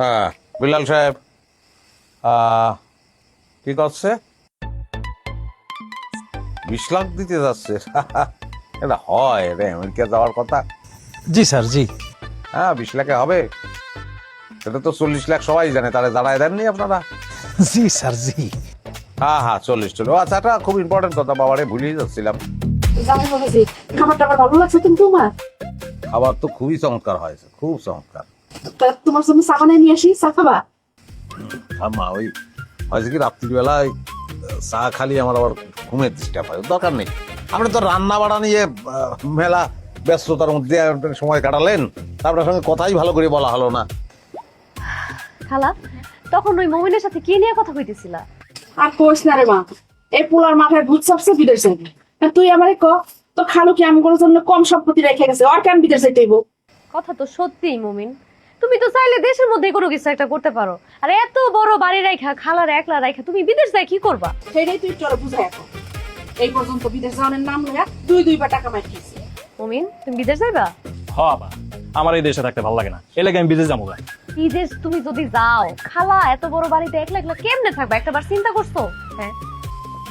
হ্যাঁ বিলাল সাহেব কি করছে? 20 লাখ দিতে যাচ্ছে? এটা হয় রে, আমেরিকা যাওয়ার কথা। জি স্যার, জি। হ্যাঁ 20 লাখে হবে? সেটা তো 40 লাখ সবাই জানে, তাহলে দাঁড়ায় দেননি আপনারা? জি স্যার, জি। হ্যাঁ 40 চলো। আচ্ছা, এটা খুব ইম্পর্টেন্ট কথা, বাবারে ভুলেই যাচ্ছিলাম। খাবার টাবার ভালো লাগছে কিন্তু তোমার? খাবার তো খুবই চমৎকার হয়েছে, খুব চমৎকার। তোমার জন্য চা বানিয়ে নিয়ে আসি, চা খাবা? মা ওই হয়েছে কি, রাত্রিবেলায় চা খালি আমার আবার ঘুমের ডিস্টার্ব হয়, দরকার নেই। আমরা তো রান্না বাড়া নিয়ে মেলা ব্যস্ততার মধ্যে সময় কাটালেন, আপনার সঙ্গে কথাই ভালো করে বলা হলো না। খালা, তখন ওই মমিনের সাথে কি নিয়ে কথা কইতেছিলা? আর কইস না রে মা, এই পোলার মাথায় ভূত চাপছে বিদেশ যাইবে। তুই আমারে ক, তো খালু কি আমি কোনো জন্য কম সম্পত্তি রেখে গেছে, আর কেন বিদেশ যাইতেইব? কথা তো সত্যিই মমিন, তুমি তো চাইলে দেশের মধ্যে কোনো কিছু একটা করতে পারো, আর এত বড় বাড়ি রাখা, খালার একলা রাখা তুমি বিদেশ যাই কি করবা? সেটাই তুই চলো বুঝাই এখন। এই পর্যন্ত বিদেশ যাওয়ার নাম লইয়া দুইবার টাকা মাইছিস। মমিন, তুমি বিদেশ যাইবা? বাবা, আমার এই দেশে থাকতে ভালো লাগে না, এই লাগে আমি বিদেশ যাবো। বিদেশ তুমি যদি যাও, খালা এত বড় বাড়িতে একলা একলা কেমনে থাকবা, একটাবার চিন্তা করছো? হ্যাঁ,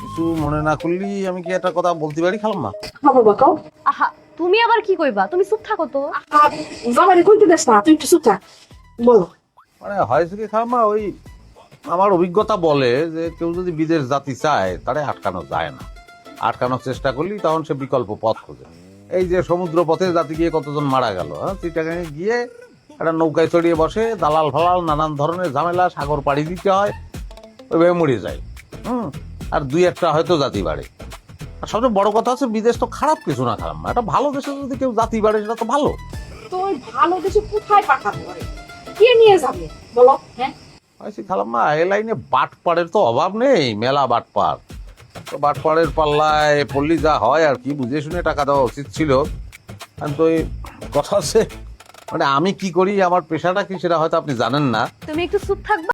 কিছু মনে না করলি আমি কি একটা কথা বলতে পারি খালাম না? খাবো বা কও। আহা, তুমি আবার কি কইবা? তুমি চুপ থাকো তো। যাবারে কইতে দেস না, তুই একটু চুপ থাক। বলো। মানে হয়েছে কি খালাম্মা, ওই আমার অভিজ্ঞতা বলে যে কেউ যদি বিদেশ জাতি চায় তারে আটকানো যায় না। আটকানোর চেষ্টা করলি তখন সে বিকল্প পথ খোঁজে। এই যে সমুদ্র পথে জাতি গিয়ে কতজন মারা গেল, হ্যাঁ, চিটাগাঙে গিয়ে একটা নৌকায় চড়িয়ে বসে, দালাল ফালাল নানান ধরনের ঝামেলা, সাগর পাড়ি দিতে হয়, ওইভাবে মরে যায়। আর দুই একটা হয়তো জাতি বাড়ে। আর সবচেয়ে বড় কথা হচ্ছে বিদেশ তো খারাপ কিছু না খালাম্মা, একটা ভালো দেশে যদি কেউ জাতি বাড়ে সেটা তো ভালো। তোর ভালো দেশে কোথায় পাঠাবো রে? কে নিয়ে যাবে বলো? হ্যাঁ, হয়েছে খালাম্মা, এ লাইনে বাটপাড়ের তো অভাব নেই, মেলা বাটপাড়। তো বাটপাড়ের পাল্লায় পড়লি যা হয় আর কি, বুঝে শুনে টাকা দেওয়া উচিত ছিল। আর তো এই কথা আছে, মানে আমি কি করি, আমার পেশাটা কি সেটা হয়তো আপনি জানেন না। তুমি একটু চুপ থাকবা।